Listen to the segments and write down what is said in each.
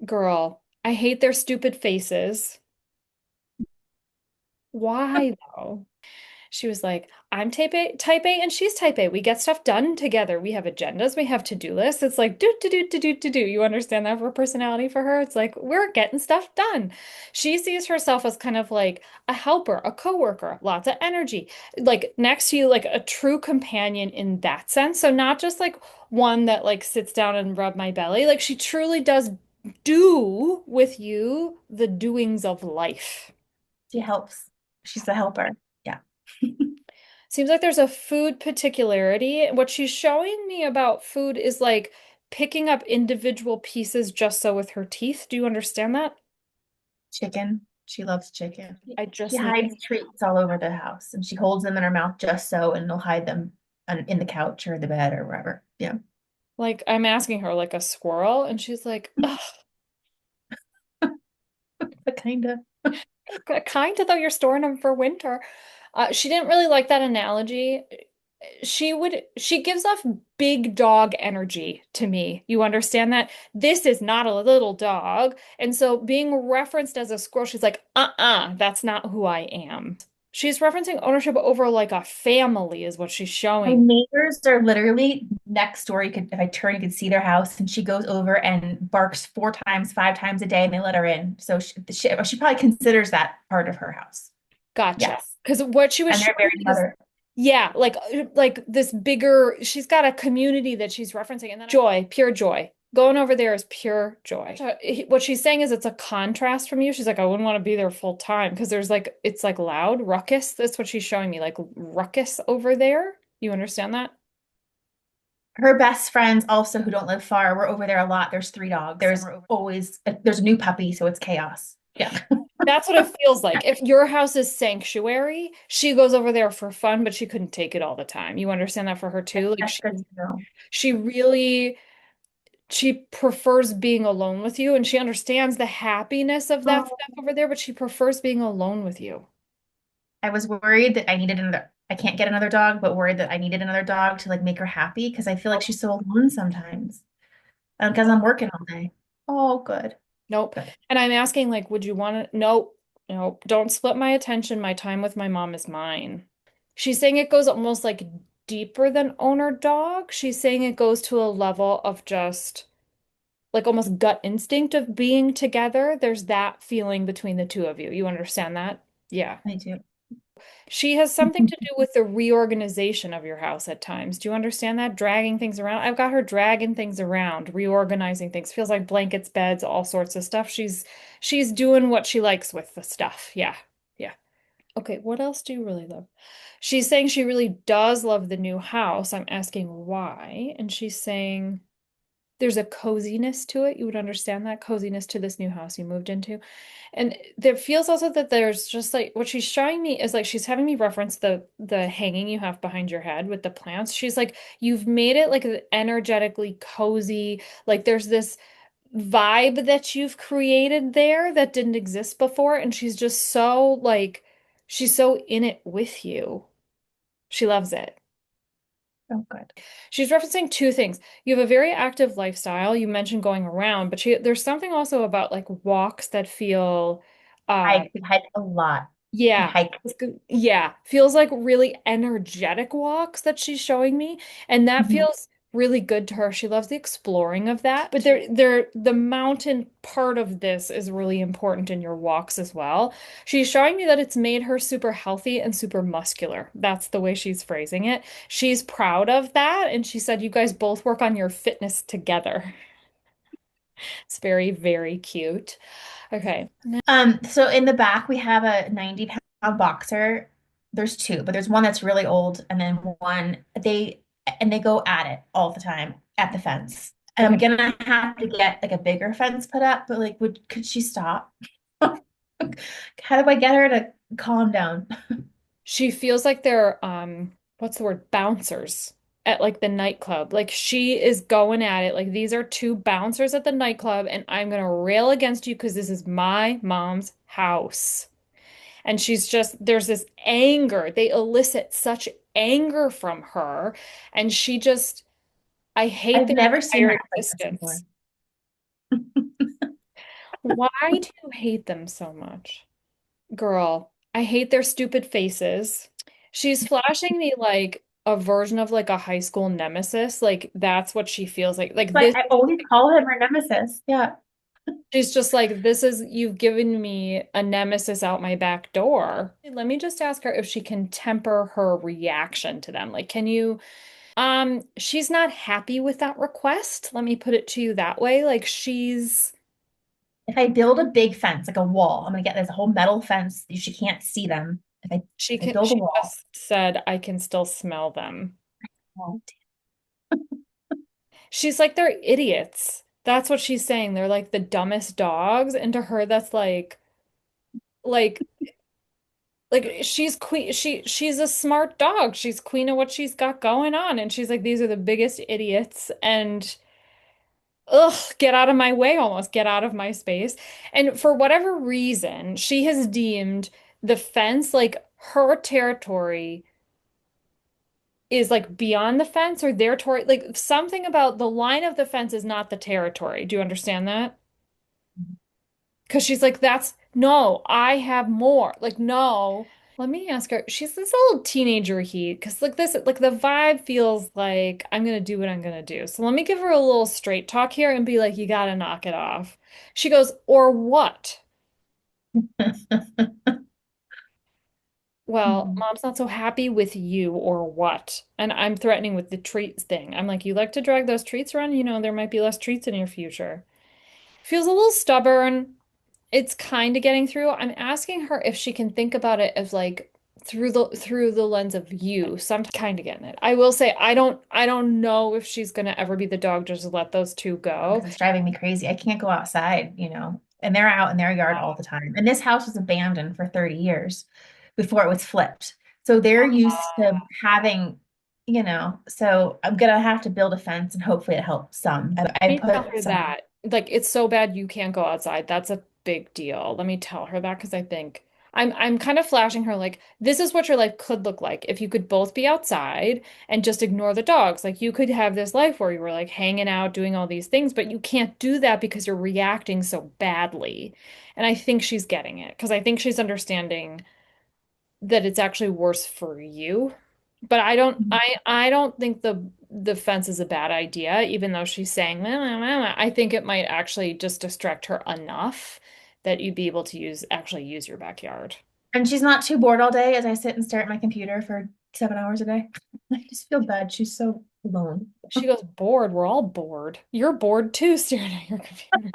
Girl, I hate their stupid faces. Why though? She was like, I'm type A and she's type A. We get stuff done together. We have agendas, we have to-do lists. It's like do. You understand that for personality for her? It's like we're getting stuff done. She sees herself as kind of like a helper, a coworker, lots of energy, like next to you, like a true companion in that sense. So not just like one that like sits down and rub my belly. Like she truly does do with you the doings of life. She helps. She's a helper. Yeah. Seems like there's a food particularity. What she's showing me about food is like picking up individual pieces just so with her teeth. Do you understand that? Chicken. She loves chicken. I She just need, hides treats all over the house and she holds them in her mouth just so, and will hide them in the couch or the bed or wherever. Yeah. like, I'm asking her like a squirrel, and she's like, ugh, But kind of. kind of though you're storing them for winter. She didn't really like that analogy. She gives off big dog energy to me. You understand that? This is not a little dog. And so being referenced as a squirrel, she's like, that's not who I am. She's referencing ownership over like a family is what she's My showing. neighbors are literally next door. You could, if I turn, you could see their house, and she goes over and barks 4 times, 5 times a day, and they let her in. So she probably considers that part of her house. Gotcha. Yes, Because what she was and they're showing very me is, mother. yeah, like this bigger, she's got a community that she's referencing, and then joy, pure joy. Going over there is pure joy. So what she's saying is it's a contrast from you. She's like, I wouldn't want to be there full time because there's like it's like loud, ruckus. That's what she's showing me, like ruckus over there. You understand that? Her best friends also who don't live far. We're over there a lot. There's 3 dogs. There's always there's a new puppy, so it's chaos. Yeah. That's what it feels like. If your house is sanctuary, she goes over there for fun, but she couldn't take it all the time. You understand that for her too? Like That's good to know. she really she prefers being alone with you and she understands the happiness of that Oh, stuff over there, but she prefers being alone with you. I was worried that I needed another. I can't get another dog, but worried that I needed another dog to like make her happy because I feel like Nope. she's so alone sometimes. Because I'm working all day. Oh, good. Nope. Good. And I'm asking, like, would you want to? Nope. Nope. Don't split my attention. My time with my mom is mine. She's saying it goes almost like deeper than owner dog. She's saying it goes to a level of just like almost gut instinct of being together. There's that feeling between the two of you. You understand that? Yeah. I do. She has something to do with the reorganization of your house at times. Do you understand that? Dragging things around. I've got her dragging things around, reorganizing things. Feels like blankets, beds, all sorts of stuff. She's doing what she likes with the stuff. Yeah. Yeah. Okay, what else do you really love? She's saying she really does love the new house. I'm asking why, and she's saying there's a coziness to it. You would understand that coziness to this new house you moved into. And there feels also that there's just like what she's showing me is like she's having me reference the hanging you have behind your head with the plants. She's like, you've made it like energetically cozy. Like there's this vibe that you've created there that didn't exist before. And she's just so like she's so in it with you. She loves it. Oh, good. She's referencing two things. You have a very active lifestyle. You mentioned going around, but there's something also about like walks that feel uh We hike a lot. We yeah. hike. Yeah, feels like really energetic walks that she's showing me, and that Mhm. feels really good to her. She loves the exploring of that. But the mountain part of this is really important in your walks as well. She's showing me that it's made her super healthy and super muscular. That's the way she's phrasing it. She's proud of that, and she said you guys both work on your fitness together. It's very, very cute. Okay. So in the back we have a 90-pound boxer. There's two, but there's one that's really old, and then one they go at it all the time at the fence. And Okay. I'm gonna have to get like a bigger fence put up, but like would could she stop? How do I get her to calm down? She feels like they're what's the word? Bouncers at like the nightclub. Like she is going at it. Like these are two bouncers at the nightclub and I'm gonna rail against you because this is my mom's house. And she's just there's this anger. They elicit such anger from her and she just I hate I've their never seen her entire act like this before. existence. Why do you hate them so much? Girl, I hate their stupid faces. She's flashing me like a version of like a high school nemesis. Like that's what she feels like. Like Like this, I always call him her nemesis. Yeah. she's just like, this is, you've given me a nemesis out my back door. Let me just ask her if she can temper her reaction to them. Like, can you, she's not happy with that request. Let me put it to you that way. Like If I build a big fence, like a wall, I'm gonna get this whole metal fence. She can't see them. If I build a she wall, just said, I can still smell them. well, She's like, they're idiots. That's what she's saying. They're like the dumbest dogs. And to her, that's like, she's queen. She's a smart dog. She's queen of what she's got going on. And she's like, these are the biggest idiots. And ugh, get out of my way almost. Get out of my space. And for whatever reason, she has deemed the fence like her territory is like beyond the fence or their territory. Like something about the line of the fence is not the territory. Do you understand that? Because she's like, that's no, I have more. Like, no. Let me ask her. She's this little teenager heat. Because, like, this, like, the vibe feels like I'm going to do what I'm going to do. So let me give her a little straight talk here and be like, you got to knock it off. She goes, or what? Well, Mhm. mom's not so happy with you or what? And I'm threatening with the treats thing. I'm like, you like to drag those treats around? You know, there might be less treats in your future. Feels a little stubborn. It's kind of getting through. I'm asking her if she can think about it as like through the lens of you. So I'm kind of getting it. I will say I don't know if she's gonna ever be the dog just to let those two go. Because it's driving me crazy. I can't go outside, and they're out in their yard all the time. And this house was abandoned for 30 years before it was flipped. So they're used to having, so I'm gonna have to build a fence and hopefully it helps some. I Let me tell put her some. that. Like it's so bad you can't go outside. That's a big deal. Let me tell her that because I think I'm kind of flashing her like this is what your life could look like if you could both be outside and just ignore the dogs. Like you could have this life where you were like hanging out, doing all these things, but you can't do that because you're reacting so badly. And I think she's getting it because I think she's understanding that it's actually worse for you. But I don't think the fence is a bad idea, even though she's saying, "Meh, meh, meh, meh." I think it might actually just distract her enough that you'd be able to actually use your backyard. And she's not too bored all day as I sit and stare at my computer for 7 hours a day. I just feel bad. She's so alone. She goes, bored. We're all bored. You're bored too, staring at your computer.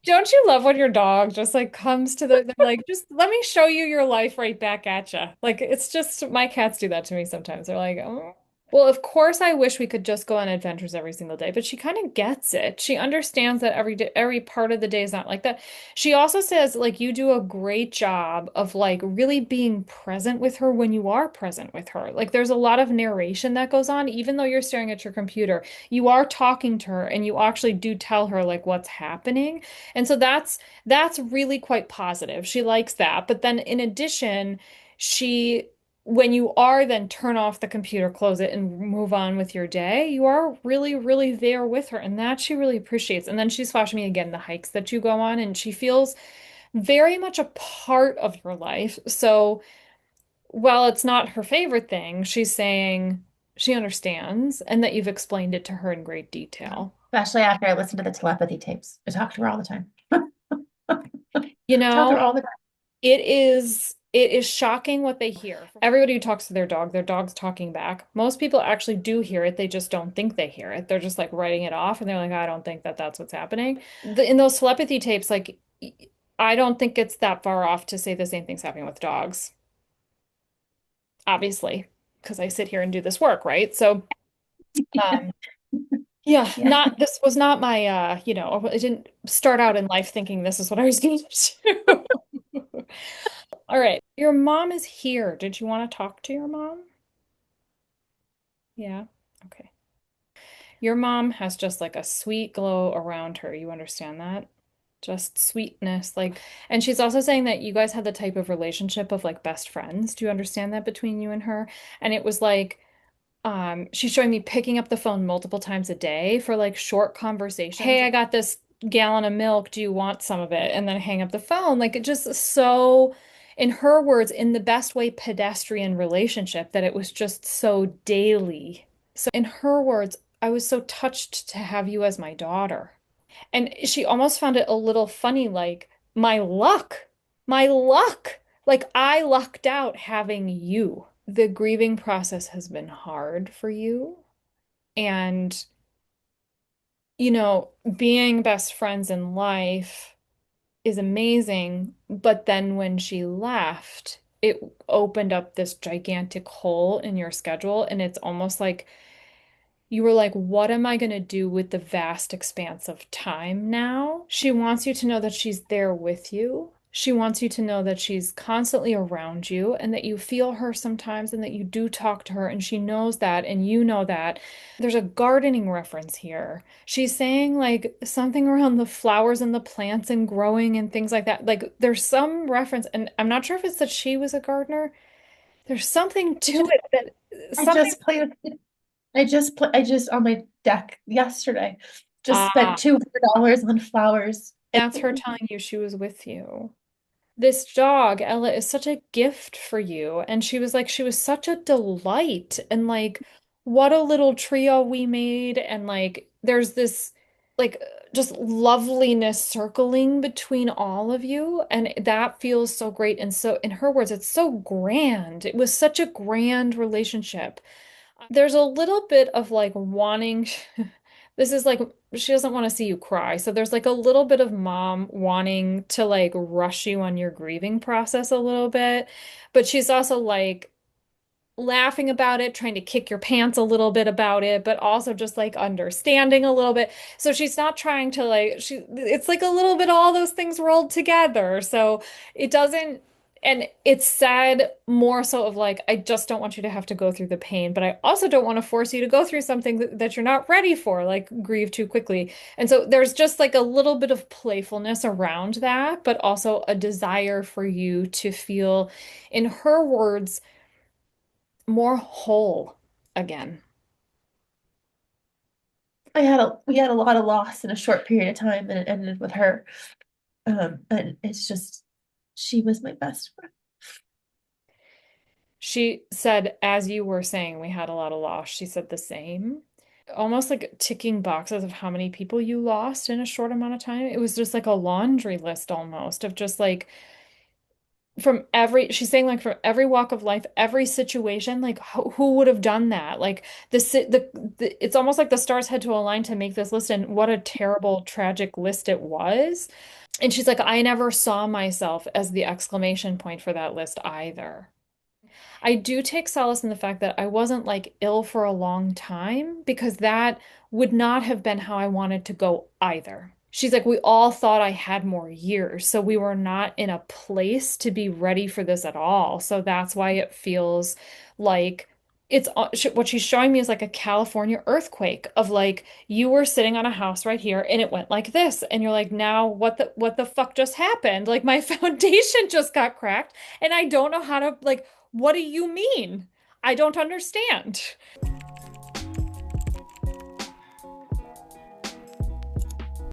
Don't you love when your dog just like comes to they're like, just let me show you your life right back at you. Like it's just my cats do that to me sometimes. They're like, oh. Well, of course I wish we could just go on adventures every single day, but she kind of gets it. She understands that every day, every part of the day is not like that. She also says like you do a great job of like really being present with her when you are present with her. Like there's a lot of narration that goes on, even though you're staring at your computer. You are talking to her and you actually do tell her like what's happening. And so that's really quite positive. She likes that. But then in addition, she when you are then turn off the computer, close it and move on with your day, you are really, really there with her. And that she really appreciates. And then she's flashing me again the hikes that you go on, and she feels very much a part of your life. So while it's not her favorite thing, she's saying she understands and that you've explained it to her in great Yeah. detail. Especially after I listen to the telepathy tapes. I talk to her all the time. You Talk to know, her all the time. it is shocking what they hear. Everybody who talks to their dog's talking back. Most people actually do hear it. They just don't think they hear it. They're just like writing it off and they're like, I don't think that that's what's happening. In those telepathy tapes, like I don't think it's that far off to say the same thing's happening with dogs, obviously, because I sit here and do this work, right? So, um, yeah, Yeah. not this was not my I didn't start out in life thinking this is what I was going to do. All right. Your mom is here. Did you want to talk to your mom? Yeah. Okay. Your mom has just like a sweet glow around her. You understand that? Just sweetness. Like, and she's also saying that you guys had the type of relationship of like best friends. Do you understand that between you and her? And it was like She's showing me picking up the phone multiple times a day for like short conversations. Hey, I got this gallon of milk. Do you want some of it? And then hang up the phone. Like it just so, in her words, in the best way, pedestrian relationship that it was just so daily. So in her words, I was so touched to have you as my daughter. And she almost found it a little funny, like, my luck, my luck. Like, I lucked out having you. The grieving process has been hard for you. And, being best friends in life is amazing. But then when she left, it opened up this gigantic hole in your schedule. And it's almost like, you were like, what am I going to do with the vast expanse of time now? She wants you to know that she's there with you. She wants you to know that she's constantly around you and that you feel her sometimes and that you do talk to her and she knows that and you know that. There's a gardening reference here. She's saying like something around the flowers and the plants and growing and things like that. Like there's some reference, and I'm not sure if it's that she was a gardener. There's something I to just, it that I something. just played with it. I just on my deck yesterday just spent Ah, $200 on flowers. that's her telling you she was with you. This dog, Ella, is such a gift for you. And she was like, she was such a delight. And like, what a little trio we made. And like, there's this like just loveliness circling between all of you. And that feels so great. And so, in her words, it's so grand. It was such a grand relationship. There's a little bit of like wanting, this is like, she doesn't want to see you cry. So there's like a little bit of mom wanting to like rush you on your grieving process a little bit. But she's also like, laughing about it, trying to kick your pants a little bit about it, but also just like understanding a little bit. So she's not trying to like it's like a little bit all those things rolled together. So it doesn't, and it's sad more so of like, I just don't want you to have to go through the pain, but I also don't want to force you to go through something that you're not ready for, like grieve too quickly. And so there's just like a little bit of playfulness around that, but also a desire for you to feel, in her words, more whole again. We had a lot of loss in a short period of time and it ended with her. And it's just she was my best friend. She said, as you were saying, we had a lot of loss. She said the same. Almost like ticking boxes of how many people you lost in a short amount of time. It was just like a laundry list almost of just like from every, she's saying like from every walk of life, every situation, like who would have done that? Like it's almost like the stars had to align to make this list, and what a terrible, tragic list it was. And she's like, I never saw myself as the exclamation point for that list either. I do take solace in the fact that I wasn't like ill for a long time because that would not have been how I wanted to go either. She's like, we all thought I had more years, so we were not in a place to be ready for this at all. So that's why it feels like what she's showing me is like a California earthquake of like you were sitting on a house right here and it went like this, and you're like, now what the fuck just happened? Like my foundation just got cracked and I don't know how to like, what do you mean? I don't understand.